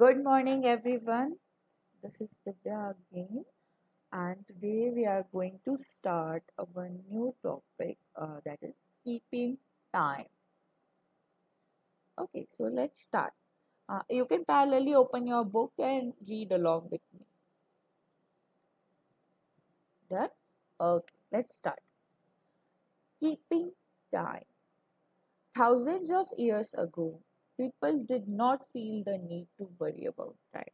Good morning, everyone. This is Divya again, and today we are going to start our new topic that is keeping time. Okay, so let's start. You can parallelly open your book and read along with me. Done? Okay, let's start. Keeping time. Thousands of years ago, people did not feel the need to worry about time.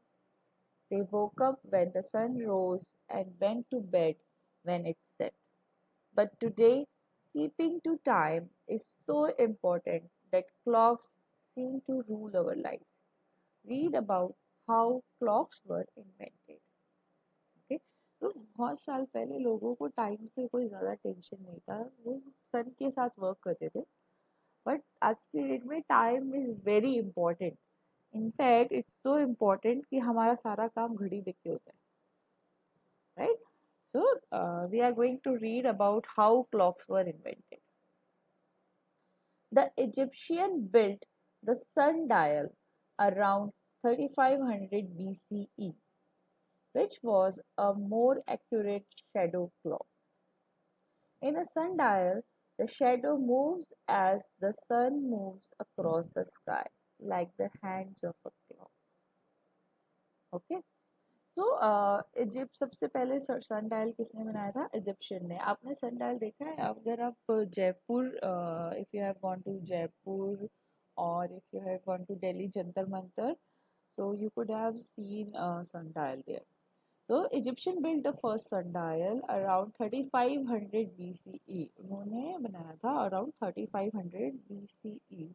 They woke up when the sun rose and went to bed when it set. But today, keeping to time is so important that clocks seem to rule our lives. Read about how clocks were invented. Okay? तो बहुत साल पहले लोगों को time से कोई ज़्यादा tension नहीं था, वो सन के साथ वर्क करते थे. बट आज के डेट में time is very important. In fact it's so important कि हमारा सारा काम घड़ी देख के होता है, right? So we are going to read about how clocks were invented. The Egyptian built the sundial around 3500 BCE, which was a more accurate shadow clock. In a sundial, the shadow moves as the sun moves across the sky, like the hands of a clock. Okay? तो Egypt सबसे पहले सन dial किसने बनाया था? Egyptian ने. आपने सन dial देखा है? अगर आप Jaipur, if you have gone to Jaipur और if you have gone to Delhi Jantar Mantar, so you could have seen a sundial there. So Egyptian built the first sundial around 3500 BCE. उन्होंने बनाया था around 3500 BCE,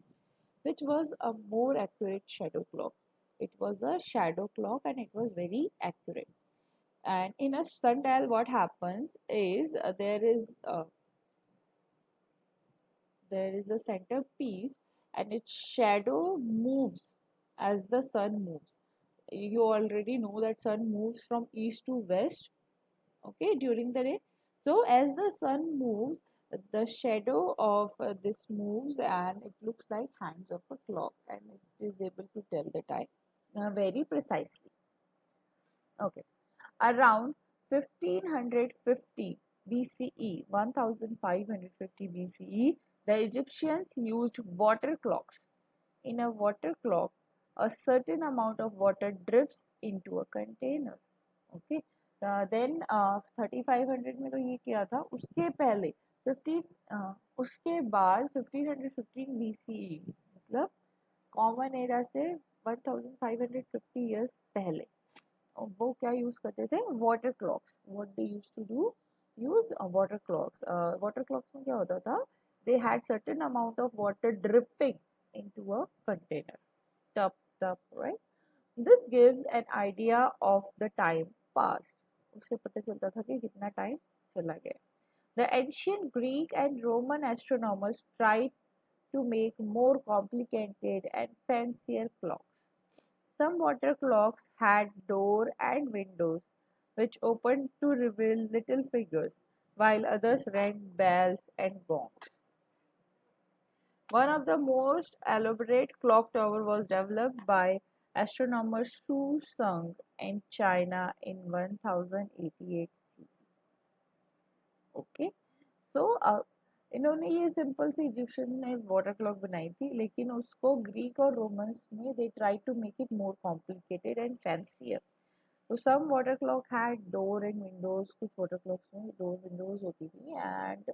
which was a more accurate shadow clock. It was a shadow clock and it was very accurate. And in a sundial, what happens is there is a centerpiece, and its shadow moves as the sun moves. You already know that sun moves from east to west, okay, during the day. So as the sun moves, the shadow of this moves, and it looks like hands of a clock, and it is able to tell the time very precisely. Okay. Around 1550 BCE, 1550 BCE, the Egyptians used water clocks. In a water clock, a certain amount of water drips into a container. Okay. Then 3500 में तो ये किया था. उसके पहले उसके बाद 1515 BCE, मतलब कॉमन एरा से 1550 ईयर्स पहले वो क्या यूज करते थे? Water clocks. What they use to do? Use water clocks. Water clocks में क्या होता था? They had certain amount of water dripping into a container. टप टप, right? This gives an idea of the time past. उससे पता चलता था कि कितना टाइम चला गया. The ancient Greek and Roman astronomers tried to make more complicated and fancier clocks. Some water clocks had door and windows which opened to reveal little figures, while others rang bells and gongs. One of the most elaborate clock tower was developed by astronomer Su Sung in China in 1088 CE. Okay, so इन्होंने ये simple सी Egyptian ने water clock बनाई थी, लेकिन उसको Greek और Romans ने they try to make it more complicated and fancier. तो some water clock had door and windows. कुछ वाटर क्लॉक्स में डोर विंडोज होती थी. And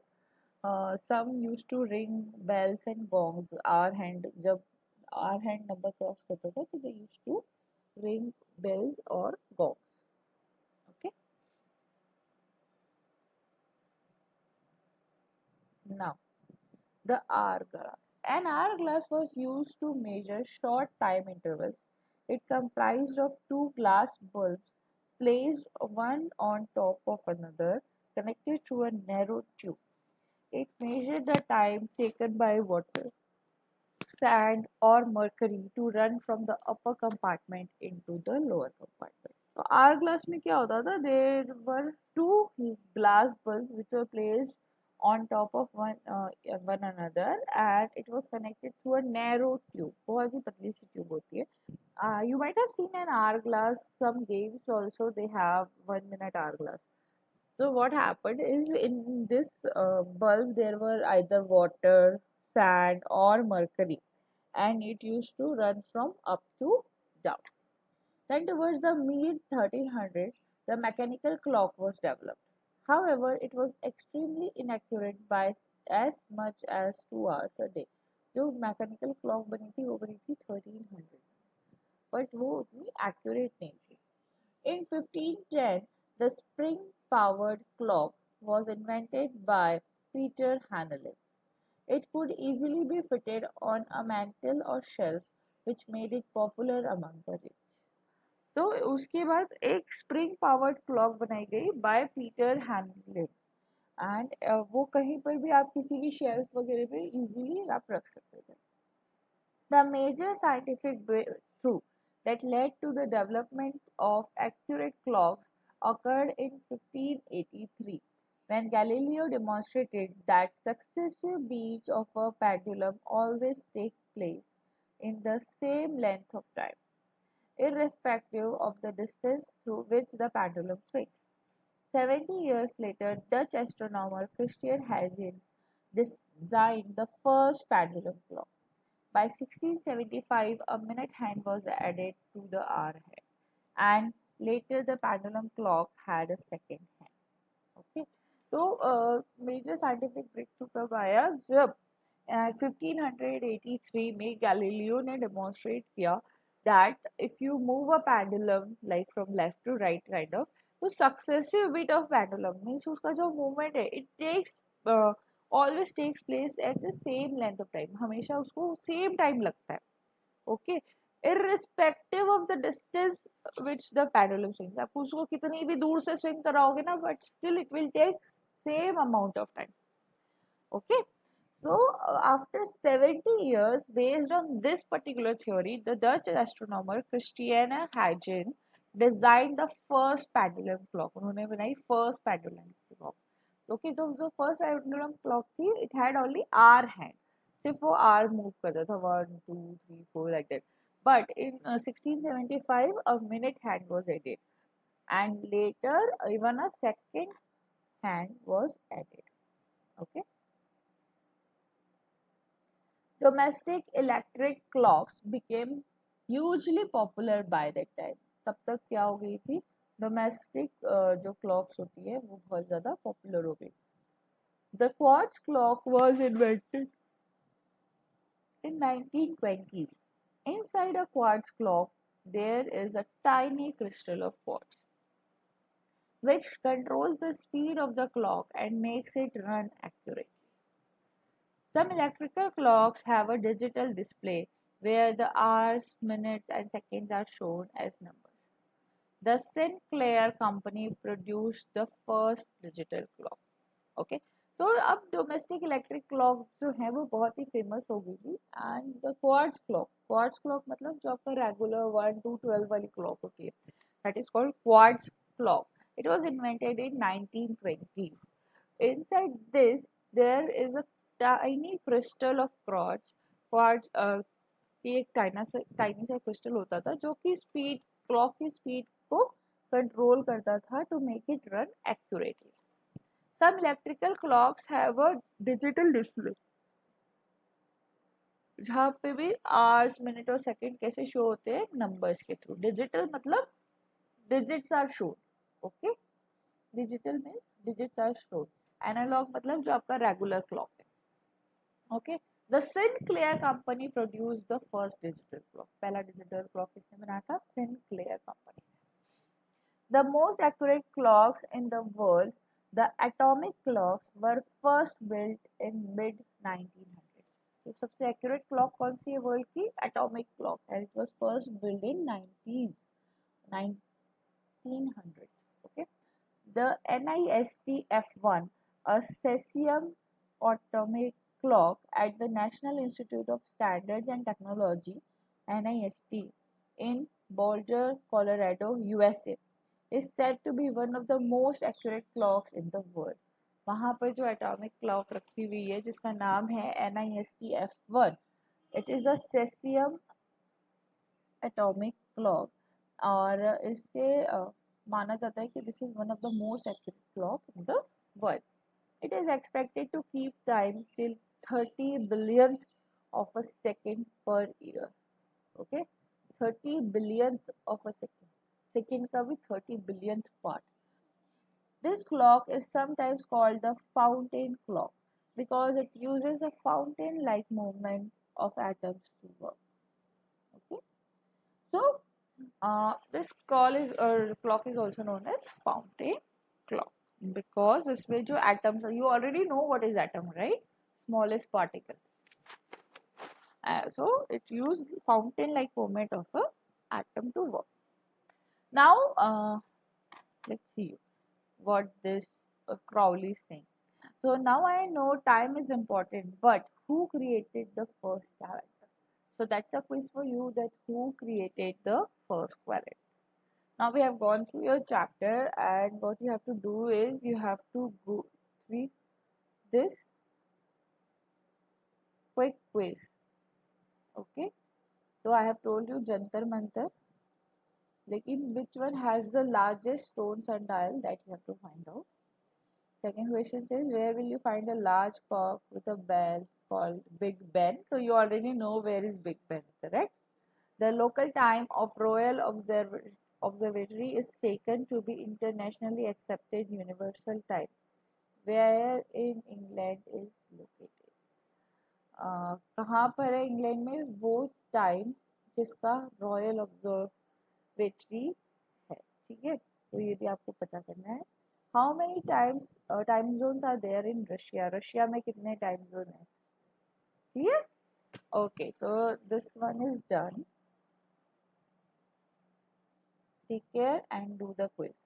some use to ring bells and gongs. Hour hand, जब hour hand number cross करता था तो they use to ring bells और gongs. Okay, now the hourglass. An hourglass was used to measure short time intervals. It comprised of two glass bulbs placed one on top of another, connected through a narrow tube. It measured the time taken by water, sand, or mercury to run from the upper compartment into the lower compartment. तो hourglass में क्या होता था? There were two glass bulbs which were placed on top of one another, and it was connected through a narrow tube. बहुत ही पतली सी tube होती है. You might have seen an hourglass. Some games also they have 1 minute hourglass. So what happened is in this bulb there were either water, sand, or mercury, and it used to run from up to down. Then towards the mid 1300s, the mechanical clock was developed. However, it was extremely inaccurate by as much as 2 hours a day. जो mechanical clock बनी थी वो बनी थी 1300, but वो उतनी accurate नहीं थी. In 1510, the spring-powered clock was invented by Peter Hanley. It could easily be fitted on a mantle or shelf, which made it popular among the rich. तो उसके बाद एक स्प्रिंग पावर्ड क्लॉक बनाई गई बाय पीटर हैंडलिन, एंड वो कहीं पर भी आप किसी भी शेल्फ वगैरह पे इजीली आप रख सकते थे. The major scientific breakthrough that led to the development of accurate clocks occurred in 1583 when Galileo demonstrated that successive beats of a pendulum always take place in the same length of time, irrespective of the distance through which the pendulum swings. 70 years later, Dutch astronomer Christian Huygens designed the first pendulum clock. By 1675, a minute hand was added to the hour hand, and later the pendulum clock had a second hand. Okay, तो major scientific break through कब आया, जब 1583 में Galileo ने demonstrate किया that if you move a pendulum like from left to right kind of, तो successive beat of pendulum means उसका जो movement है it takes always takes place at the same length of time, हमेशा उसको same time लगता है. Okay, irrespective of the distance which the pendulum swings, आप उसको कितनी भी दूर से swing कराओगे ना, but still it will take same amount of time. Okay, so after 70 years, based on this particular theory, the Dutch astronomer Christian Huygens designed the first pendulum clock. उन्होंने बनाई first pendulum clock. Okay, तो जो first pendulum clock थी, it had only hour hand. सिर्फ वो hour move करता था, 1, 2, 3, 4 like that. But in 1675, a minute hand was added, and later even a second hand was added. Okay. Domestic electric clocks became hugely popular by that time. तब तक क्या हो गई थी, डोमेस्टिक जो क्लॉक्स होती है वो बहुत ज़्यादा पॉपुलर हो गई. The quartz clock was invented in 1920s. Inside a quartz clock, there is a tiny crystal of quartz, which controls the speed of the clock and makes it run accurately. Some electrical clocks have a digital display where the hours, minutes, and seconds are shown as numbers. The Sinclair company produced the first digital clock. Okay, तो अब domestic electric clock जो है वो बहुत ही famous हो गई थी. And the quartz clock मतलब जो आपका रेगुलर 1 to 12 वाली क्लॉक होती है, that is called quartz clock. It was invented in 1920s. Inside this, there is a tiny crystal of quartz की एक टाइनी सा क्रिस्टल होता था जो कि स्पीड क्लॉक की स्पीड को कंट्रोल करता था to make it run accurately. Some electrical clocks have a digital display जहाँ पे भी आवर्स, मिनट और सेकंड कैसे शो होते हैं, नंबर्स के थ्रू. डिजिटल मतलब digits are shown. Okay, digital means digits are shown. Analog मतलब जो आपका रेगुलर क्लॉक है. Okay, the Sinclair company produce the first digital clock. पहला डिजिटल क्लॉक किसने बनाया था, Sinclair company. The most accurate clocks in the world, the atomic clocks, were first built in mid 1900. तो सबसे एक्यूरेट क्लॉक कौन सी है world की, atomic clock, and it was first build in 1900. Okay, the NIST F1, a cesium atomic clock at the National Institute of Standards and Technology NIST in Boulder, Colorado, USA, is said to be one of the most accurate clocks in the world. वहाँ पर जो atomic clock रखी हुई है जिसका नाम है NIST F1, it is a cesium atomic clock, और इससे माना जाता है कि this is one of the most accurate clock in the world. It is expected to keep time till 30 billionth of a second per year. Okay, 30 billionth of a second. Second का भी 30 billionth part. This clock is sometimes called the fountain clock because it uses a fountain-like movement of atoms to work. Okay, so this clock is also known as fountain clock because this way जो atoms are, you already know what is atom, right? Smallest particle. So it used fountain like movement of a atom to work. Now let's see what this Crowley is saying. So now I know time is important, but who created the first calendar? So that's a quiz for you, that who created the first calendar. Now we have gone through your chapter, and what you have to do is you have to go through this quick quiz. Okay. So I have told you Jantar Mantar. Lekin which one has the largest stone sundial, that you have to find out. Second question says, where will you find a large clock with a bell called Big Ben? So you already know where is Big Ben, correct? The local time of Royal Observatory is taken to be internationally accepted universal time. Where in England is located? कहाँ पर है England में वो time जिसका royal observatory है, ठीक है, तो ये भी आपको पता करना है. How many time zones are there in Russia? Russia में कितने टाइम जोन है? Clear? Okay, so this one is done. Take care and do the quiz.